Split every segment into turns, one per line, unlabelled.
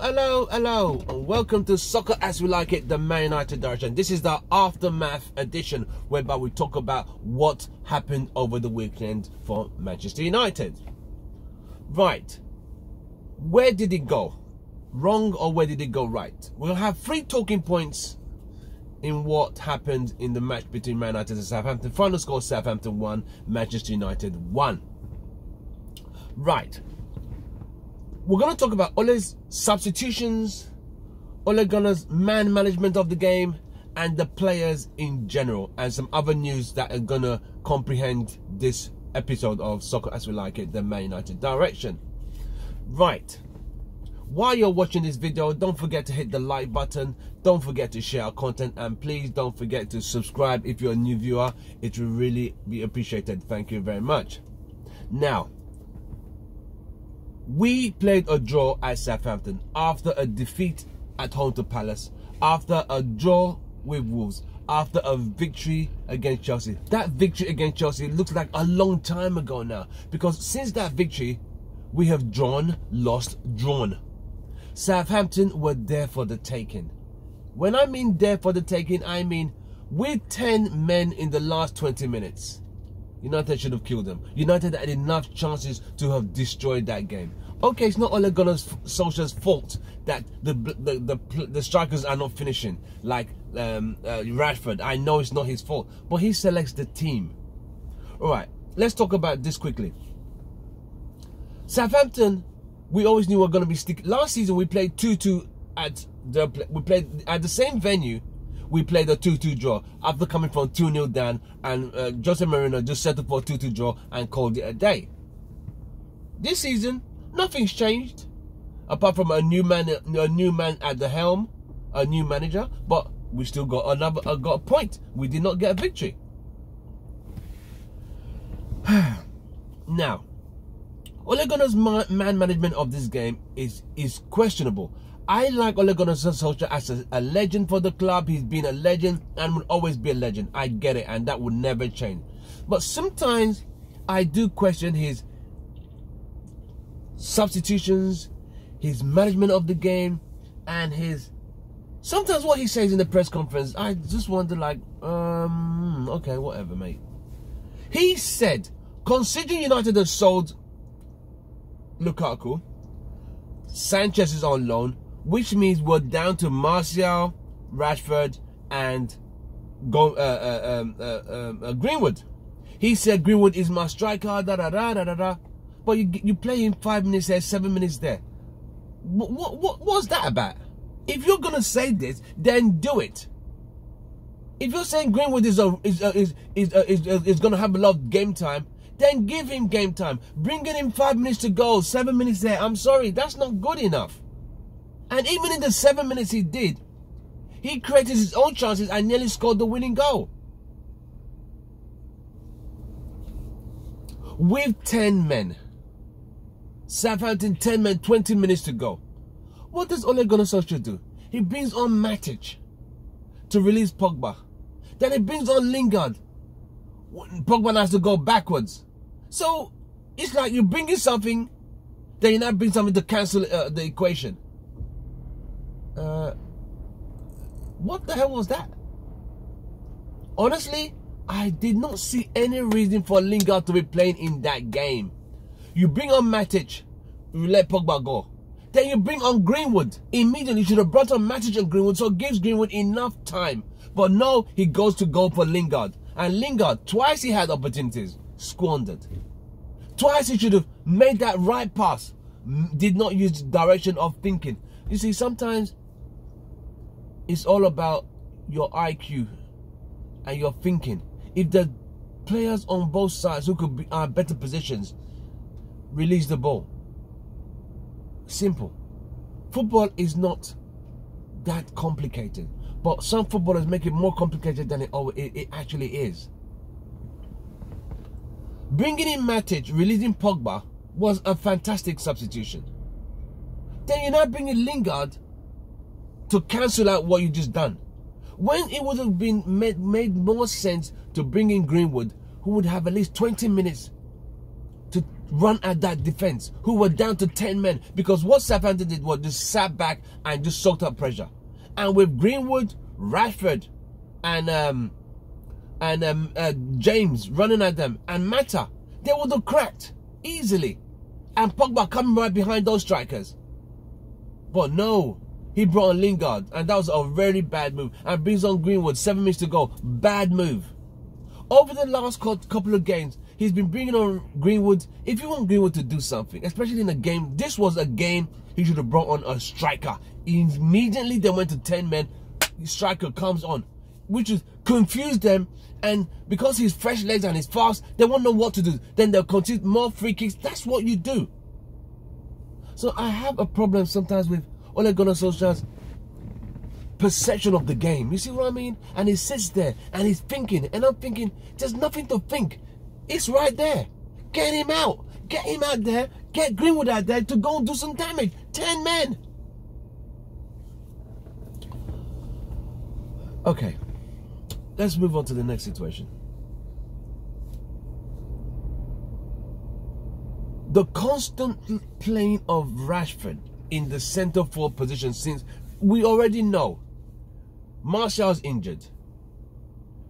Hello, and welcome to Soccer As We Like It, the Man United Direction. This is the Aftermath edition, whereby we talk about what happened over the weekend for Manchester United. Right, where did it go wrong or where did it go right? We'll have 3 talking points in what happened in the match between Man United and Southampton. Final score: Southampton 1, Manchester United 1. Right. We're going to talk about Ole's substitutions, Ole Gunnar's man management of the game, and the players in general, and some other news that are going to comprehend this episode of Soccer As We Like It, the Man United Direction. Right. While you're watching this video, don't forget to hit the like button, don't forget to share our content, and please don't forget to subscribe if you're a new viewer. It will really be appreciated. Thank you very much. Now, we played a draw at Southampton after a defeat at home to Palace, after a draw with Wolves, after a victory against Chelsea. That victory against Chelsea looks like a long time ago now, because since that victory, we have drawn, lost, drawn. Southampton were there for the taking. When I mean there for the taking, I mean with 10 men in the last 20 minutes. United should have killed them. United had enough chances to have destroyed that game. Okay, it's not Ole Gunnar Solskjaer's fault that the strikers are not finishing, like Rashford. I know it's not his fault, but he selects the team. All right, let's talk about this quickly. Southampton, we always knew we were going to be sticky. Last season we played 2-2 at the same venue. We played a 2-2 draw after coming from 2-0 down, and Jose Mourinho just settled for a 2-2 draw and called it a day. This season, nothing's changed, apart from a new man at the helm, a new manager. But we still got a point. We did not get a victory. Now, Ole Gunnar's man management of this game is questionable. I like Ole Gunnar Solskjaer as a legend for the club. He's been a legend and will always be a legend. I get it, and that will never change. But sometimes I do question his substitutions, his management of the game, and sometimes what he says in the press conference. I just wonder, like, okay, whatever, mate. He said, considering United have sold Lukaku, Sanchez is on loan, which means we're down to Martial, Rashford, and Greenwood. He said Greenwood is my striker, but you play him 5 minutes there, 7 minutes there. What's that about? If you're gonna say this, then do it. If you're saying Greenwood is gonna have a lot of game time, then give him game time. Bringing him 5 minutes to go, 7 minutes there. I'm sorry, that's not good enough. And even in the 7 minutes he did, he created his own chances and nearly scored the winning goal. With 10 men, Southampton 10 men, 20 minutes to go. What does Ole Gunnar Solskjaer do? He brings on Matic to release Pogba. Then he brings on Lingard. Pogba has to go backwards. So it's like you're bringing something, then you now bring something to cancel the equation. What the hell was that? Honestly, I did not see any reason for Lingard to be playing in that game. You bring on Matic, you let Pogba go. Then you bring on Greenwood. Immediately, you should have brought on Matic and Greenwood, so it gives Greenwood enough time. But no, he goes to go for Lingard. And Lingard, twice he had opportunities, squandered. Twice he should have made that right pass, did not use the direction of thinking. You see, sometimes it's all about your IQ and your thinking. If the players on both sides who could be are better positions, release the ball. Simple. Football is not that complicated, but some footballers make it more complicated than it actually is. Bringing in Matic, releasing Pogba was a fantastic substitution. Then you're now bringing Lingard to cancel out what you just done, when it would have been made more sense to bring in Greenwood, who would have at least 20 minutes run at that defense, who were down to 10 men, because what Southampton did was just sat back and just soaked up pressure. And with Greenwood, Rashford, and James running at them, and Mata, they would have cracked easily. And Pogba coming right behind those strikers. But no, he brought on Lingard, and that was a very bad move. And brings on Greenwood, 7 minutes to go. Bad move. Over the last couple of games, he's been bringing on Greenwood. If you want Greenwood to do something, especially in a game, this was a game he should have brought on a striker. Immediately they went to 10 men, the striker comes on, which is confused them. And because he's fresh legs and he's fast, they won't know what to do. Then they'll concede more free kicks. That's what you do. So I have a problem sometimes with Ole Gunnar Solskjaer's perception of the game. You see what I mean? And he sits there and he's thinking, and I'm thinking, there's nothing to think. It's right there. Get him out. Get him out there. Get Greenwood out there to go and do some damage. 10 men. Okay. Let's move on to the next situation. The constant playing of Rashford in the centre forward position, since we already know Martial's injured.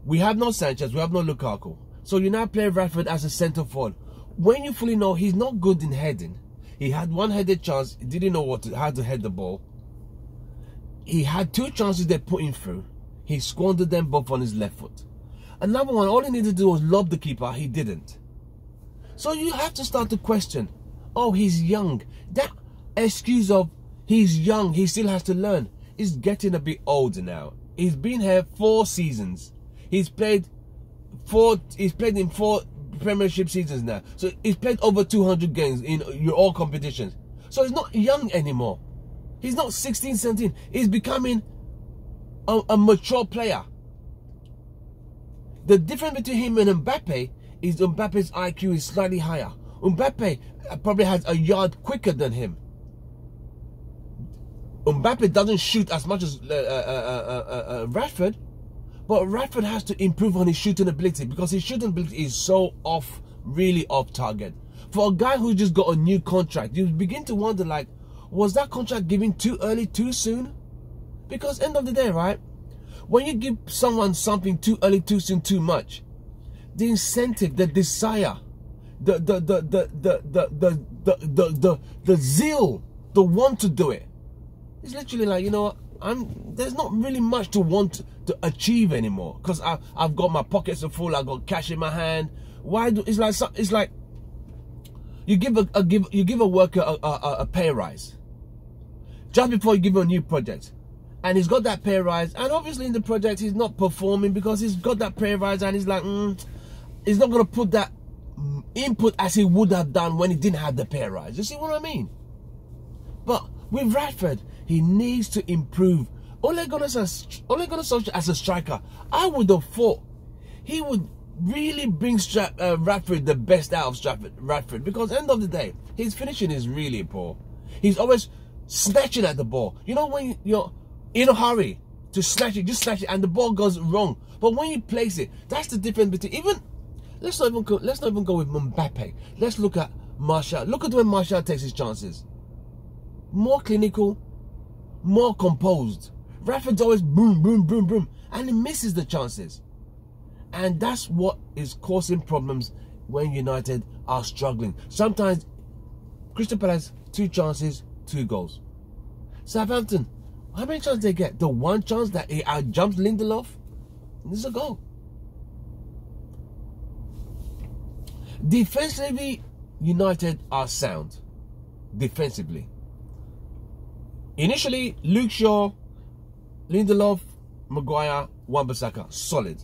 We have no Sanchez, we have no Lukaku. So you now play Rashford as a centre forward. When you fully know he's not good in heading. He had one headed chance, he didn't know how to head the ball. He had 2 chances they put him through. He squandered them both on his left foot. Another one, all he needed to do was lob the keeper. He didn't. So you have to start to question, oh, he's young. That excuse of he's young, he still has to learn, is getting a bit older now. He's been here 4 seasons. He's played in 4 Premiership seasons now. So he's played over 200 games in all competitions. So he's not young anymore. He's not 16, 17. He's becoming a mature player. The difference between him and Mbappe is Mbappe's IQ is slightly higher. Mbappe probably has a yard quicker than him. Mbappe doesn't shoot as much as Rashford, but Rashford has to improve on his shooting ability, because his shooting ability is so off, really off target. For a guy who just got a new contract, you begin to wonder, like, was that contract given too early, too soon? Because end of the day, right, when you give someone something too early, too soon, too much, the incentive, the desire, the zeal, the want to do it, it's literally like, you know, there's not really much to want to achieve anymore, because I've got my pockets are full, I've got cash in my hand. It's like you give a worker a pay rise just before you give him a new project, and he's got that pay rise, and obviously in the project he's not performing because he's got that pay rise, and he's like, he's not going to put that input as he would have done when he didn't have the pay rise. You see what I mean? But with Rashford, he needs to improve. Ole Gunnar Solskjaer as a striker, I would have thought he would really bring Rashford the best out of Rashford, because end of the day, his finishing is really poor. He's always snatching at the ball. You know, when you're in a hurry to snatch it, just snatch it, and the ball goes wrong. But when you place it, that's the difference between let's not even go with Mbappe. Let's look at Martial. Look at when Martial takes his chances. More clinical, more composed. Rashford's always boom, boom, boom, boom, and he misses the chances. And that's what is causing problems when United are struggling. Sometimes Crystal Palace, 2 chances, 2 goals. Southampton, how many chances they get? The one chance that he outjumps Lindelof, this is a goal. Defensively, United are sound. Defensively. Initially, Luke Shaw, Lindelof, Maguire, Wan-Bissaka, solid.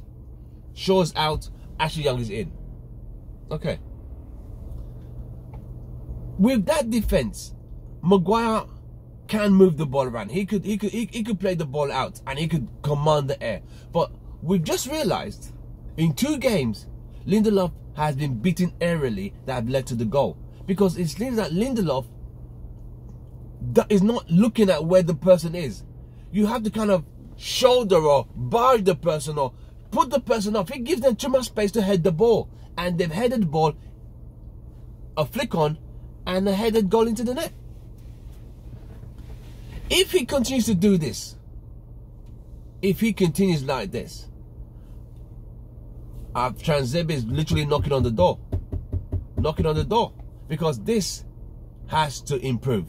Shaw's out, Ashley Young is in. Okay. With that defense, Maguire can move the ball around. He could play the ball out and he could command the air. But we've just realized in 2 games, Lindelof has been beaten aerially that have led to the goal. Because it seems that Lindelof is not looking at where the person is. You have to kind of shoulder or barge the person or put the person off. It gives them too much space to head the ball. And they've headed the ball a flick on, and a headed goal into the net. If he continues to do this, if he continues like this, Tranzebe is literally knocking on the door. Knocking on the door. Because this has to improve.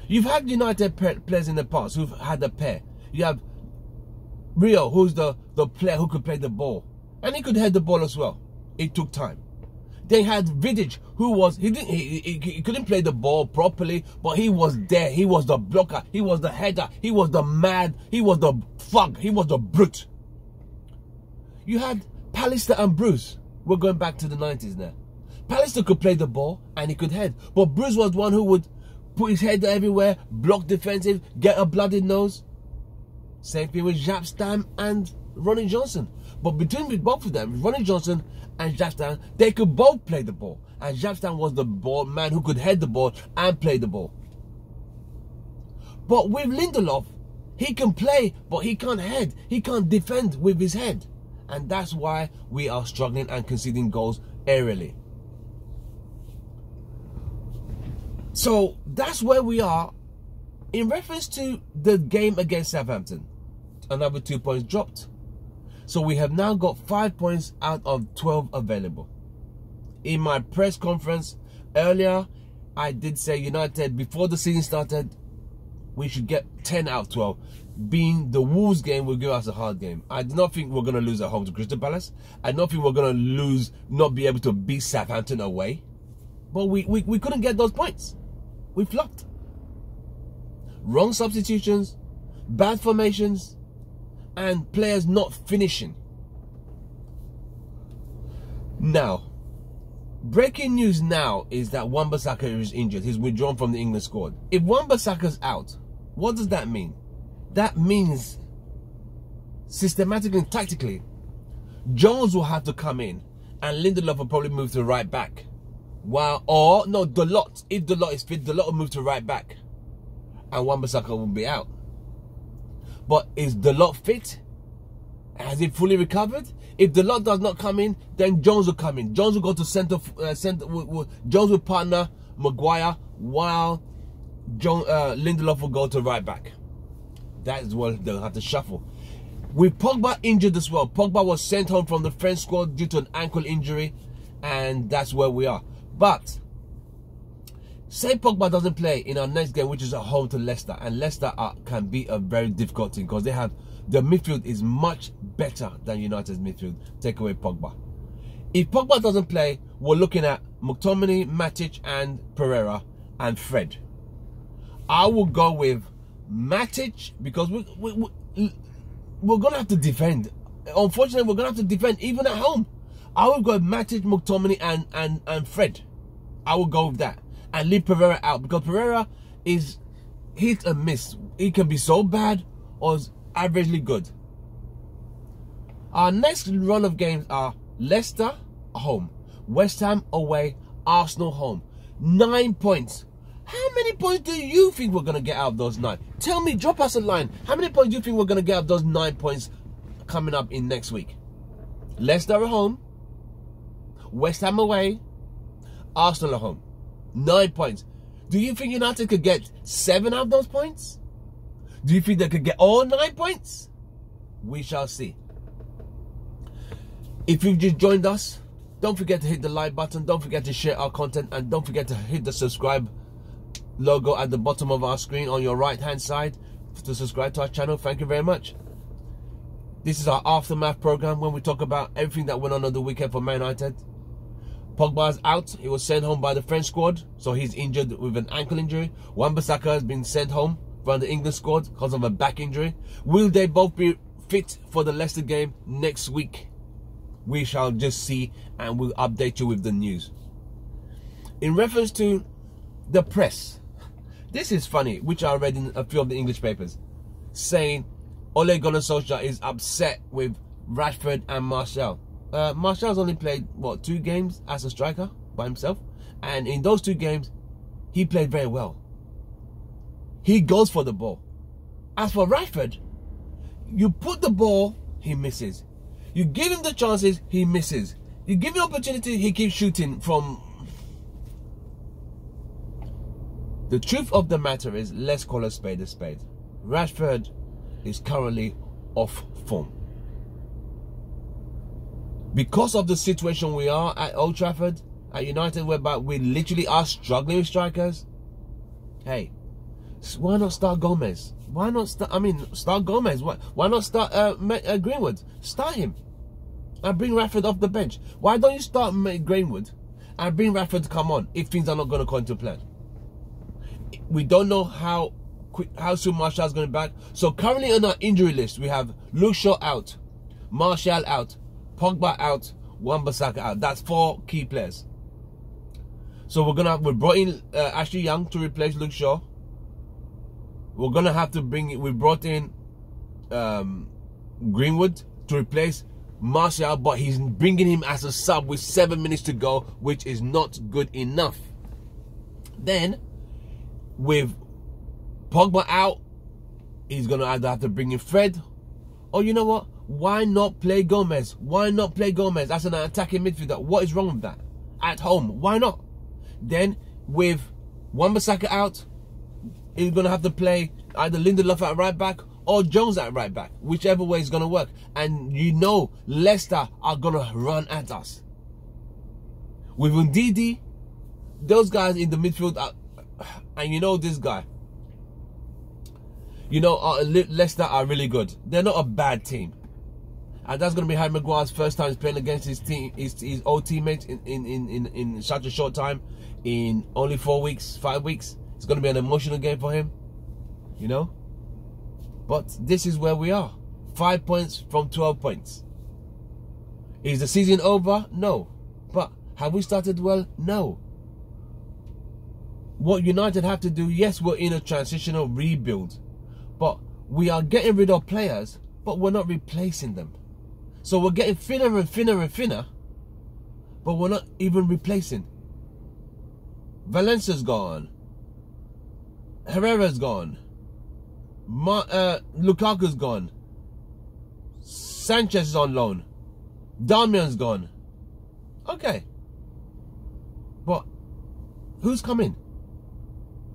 You've had United players in the past who've had a pair. You have Rio, who's the player who could play the ball. And he could head the ball as well. It took time. They had Vidic, who was, he couldn't play the ball properly, but he was there. He was the blocker. He was the header. He was the mad. He was the thug. He was the brute. You had Pallister and Bruce. We're going back to the 90s now. Pallister could play the ball and he could head. But Bruce was one who would put his head everywhere, block defensive, get a bloody nose. Same thing with Japstam and Ronnie Johnson. But between both of them, Ronnie Johnson and Japstam, they could both play the ball. And Japstam was the ball man who could head the ball and play the ball. But with Lindelof, he can play, but he can't head. He can't defend with his head. And that's why we are struggling and conceding goals aerially. So that's where we are in reference to the game against Southampton. Another 2 points dropped. So we have now got 5 points out of 12 available. In my press conference earlier, I did say United, before the season started, we should get 10 out of 12. Being the Wolves game will give us a hard game. I do not think we're going to lose at home to Crystal Palace. I don't think we're going to lose, not be able to beat Southampton away. But we couldn't get those points. We flopped. Wrong substitutions, bad formations, and players not finishing. Now, breaking news now is that Wan-Bissaka is injured. He's withdrawn from the England squad. If Wan-Bissaka's out, what does that mean? That means systematically and tactically, Jones will have to come in and Lindelof will probably move to right back. Dalot, if Dalot is fit, Dalot will move to right back and Wan-Bissaka will be out. But is Dalot fit? Has he fully recovered? If Dalot does not come in, then Jones will come in. Jones will go to centre. Jones will partner Maguire while Lindelof will go to right back. That is what they'll have to shuffle. With Pogba injured as well. Pogba was sent home from the French squad due to an ankle injury, and that's where we are. But say Pogba doesn't play in our next game, which is at home to Leicester, and Leicester can be a very difficult team because they have the midfield is much better than United's midfield. Take away Pogba. If Pogba doesn't play, we're looking at McTominay, Matic, and Pereira, and Fred. I will go with Matic because we're going to have to defend. Unfortunately, we're going to have to defend even at home. I will go with Matic, McTominay, and Fred. I will go with that. And leave Pereira out because Pereira is hit and miss. He can be so bad or averagely good. Our next run of games are Leicester home, West Ham away, Arsenal home. 9 points. How many points do you think we're going to get out of those 9? Tell me, drop us a line. How many points do you think we're going to get out of those 9 points coming up in next week? Leicester at home, West Ham away, Arsenal at home. 9 points. Do you think United could get 7 out of those points? Do you think they could get all 9 points? We shall see. If you've just joined us, don't forget to hit the like button. Don't forget to share our content. And don't forget to hit the subscribe logo at the bottom of our screen on your right hand side to subscribe to our channel. Thank you very much. This is our aftermath program when we talk about everything that went on the weekend for Man United. Pogba is out. He was sent home by the French squad, so he's injured with an ankle injury. Wan-Bissaka has been sent home from the England squad because of a back injury. Will they both be fit for the Leicester game next week? We shall just see, and we'll update you with the news. In reference to the press, this is funny, which I read in a few of the English papers, saying Ole Gunnar Solskjaer is upset with Rashford and Martial. Martial's only played, what, 2 games as a striker by himself? And in those 2 games, he played very well. He goes for the ball. As for Rashford, you put the ball, he misses. You give him the chances, he misses. You give him opportunity, he keeps shooting from The truth of the matter is, let's call a spade a spade. Rashford is currently off form. Because of the situation we are at Old Trafford, at United, whereby we literally are struggling with strikers. Hey, why not start Gomez? Why not start, start Gomez. Why not start Greenwood? Start him. And bring Rashford off the bench. Why don't you start Greenwood and bring Rashford to come on if things are not going to come to plan? We don't know how soon Martial's going to be back. So currently on our injury list, we have Luke Shaw out, Martial out, Pogba out, Wan-Bissaka out. That's 4 key players. So we brought in Ashley Young to replace Luke Shaw. We're gonna have to we brought in Greenwood to replace Martial, but he's bringing him as a sub with 7 minutes to go, which is not good enough. Then, with Pogba out, he's gonna either have to bring in Fred, or you know what? Why not play Gomez? Why not play Gomez? That's an attacking midfielder. What is wrong with that? At home, why not? Then, with Wan-Bissaka out, he's going to have to play either Lindelof at right back or Jones at right back, whichever way is going to work. And you know Leicester are going to run at us. With Ndidi, those guys in the midfield are, and you know this guy, you know Leicester are really good. They're not a bad team. And that's going to be Harry Maguire's first time playing against his team, his old teammates in such a short time, in only 4 weeks, 5 weeks. It's going to be an emotional game for him, you know. But this is where we are. 5 points from 12 points. Is the season over? No. But have we started well? No. What United have to do, yes, we're in a transitional rebuild. But we are getting rid of players, but we're not replacing them. So we're getting thinner and thinner and thinner, but we're not even replacing. Valencia's gone. Herrera's gone. Lukaku's gone. Sanchez is on loan. Darmian's gone. Okay. But who's coming?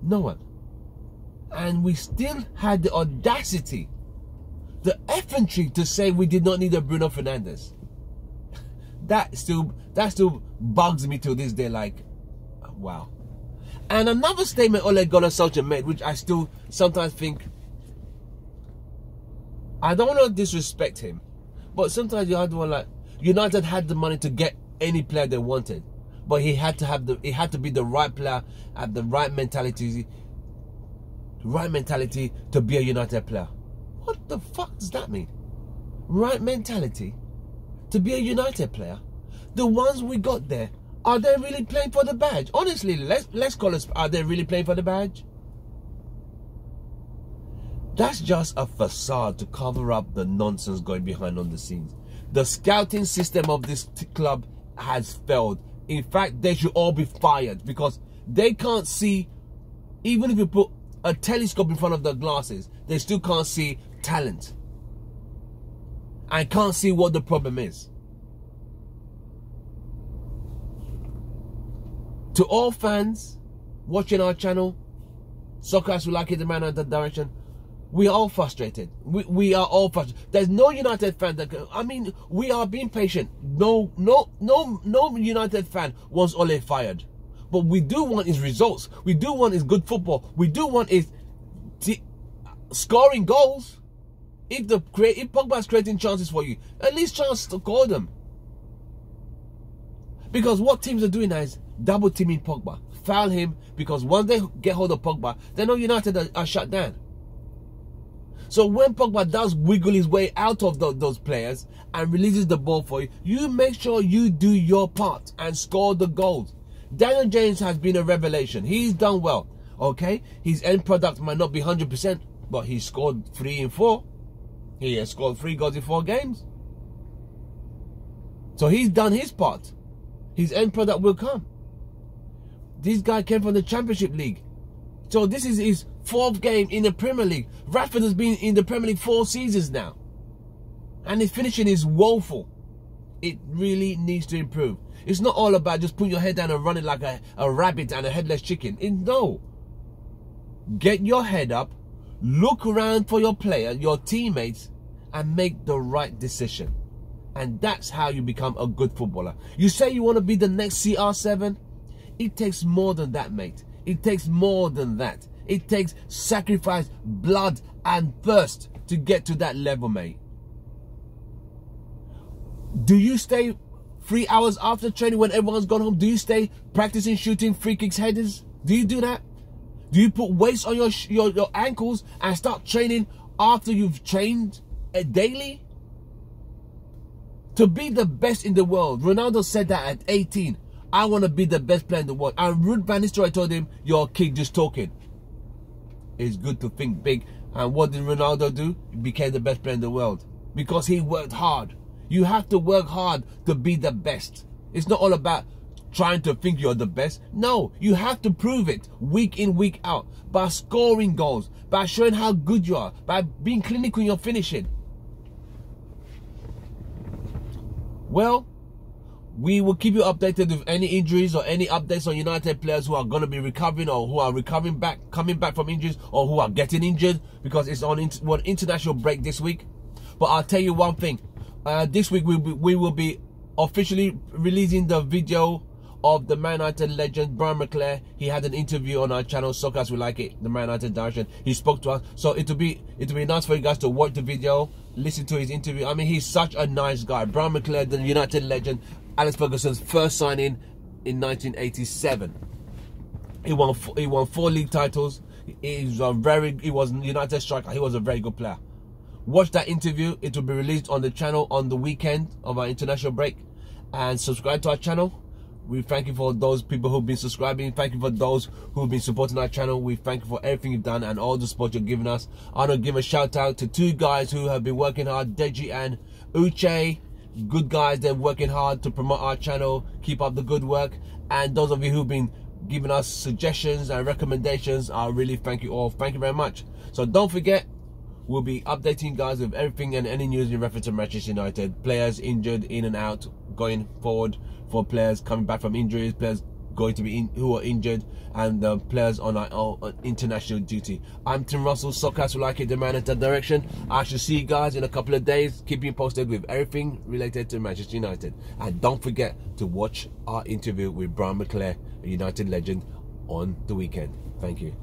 No one. And we still had the audacity, the effrontery to say we did not need a Bruno Fernandes. That still bugs me till this day, like, wow. And another statement Ole Gunnar Solskjaer made, which I still sometimes think, I don't want to disrespect him, but sometimes you have to like, United had the money to get any player they wanted, but he had to be the right player at the right mentality to be a United player. What the fuck does that mean? Right mentality to be a United player? The ones we got there, are they really playing for the badge? Honestly, let's call us, are they really playing for the badge? That's just a facade to cover up the nonsense going behind on the scenes. The scouting system of this club has failed. In fact, they should all be fired because they can't see, even if you put a telescope in front of their glasses, they still can't see talent. And can't see what the problem is. To all fans watching our channel, Soccer As We Like It, the man in that direction, we are all frustrated. We are all frustrated. There's no United fan that can, I mean, we are being patient. No United fan wants Ole fired. But we do want his results. We do want his good football. We do want his scoring goals. If Pogba is creating chances for you, at least chance to score them. Because what teams are doing now is double teaming Pogba. Foul him, because once they get hold of Pogba, they know United are shut down. So when Pogba does wiggle his way out of those players and releases the ball for you, you make sure you do your part and score the goals. Daniel James has been a revelation. He's done well, okay? His end product might not be 100%, but he scored 3 in 4. He has scored 3 goals in 4 games. So he's done his part. His end product will come. This guy came from the Championship League. So this is his 4th game in the Premier League. Rashford has been in the Premier League 4 seasons now. And his finishing is woeful. It really needs to improve. It's not all about just putting your head down and running like a rabbit and a headless chicken. No. get your head up, look around for your player, your teammates, and make the right decision. And that's how you become a good footballer. You say you want to be the next CR7? It takes more than that, mate. It takes more than that. It takes sacrifice, blood, and thirst to get to that level, mate. Do you stay 3 hours after training when everyone's gone home? Do you stay practicing shooting free kicks, headers? Do you do that? Do you put weights on your ankles and start training after you've trained daily? To be the best in the world, Ronaldo said that at 18. I want to be the best player in the world. And Ruud van Nistelrooy told him, you're a kid just talking. It's good to think big. And what did Ronaldo do? He became the best player in the world. Because he worked hard. You have to work hard to be the best. It's not all about trying to think you're the best. No, you have to prove it week in, week out. By scoring goals. By showing how good you are. By being clinical in your finishing. Well, we will keep you updated with any injuries or any updates on United players who are going to be recovering or who are coming back from injuries or who are getting injured, because it's on international break this week. But I'll tell you one thing. This week we will be officially releasing the video of the Man United legend Brian McClair. He had an interview on our channel, Soccer As We Like It, the Man United direction. He spoke to us, so it'll be nice for you guys to watch the video, listen to his interview. I mean, he's such a nice guy. Brian McClair, the United legend, Alex Ferguson's first signing in 1987. He won 4 league titles. He was United striker. He was a very good player. Watch that interview. It will be released on the channel on the weekend of our international break. And subscribe to our channel. We thank you for those people who've been subscribing. Thank you for those who've been supporting our channel. We thank you for everything you've done and all the support you're giving us. I want to give a shout out to 2 guys who have been working hard, Deji and Uche. Good guys, they're working hard to promote our channel. Keep up the good work. And those of you who've been giving us suggestions and recommendations, I really thank you all. Thank you very much. So don't forget, we'll be updating you guys with everything and any news in reference to Manchester United. Players injured, in and out, going forward, for players coming back from injuries, players going to be who are injured, and the players on our international duty. I'm Tim Russell, Soccer As We Like It, the Man United direction. I shall see you guys in a couple of days. Keep you posted with everything related to Manchester United. And don't forget to watch our interview with Brian McClair, a United legend, on the weekend. Thank you.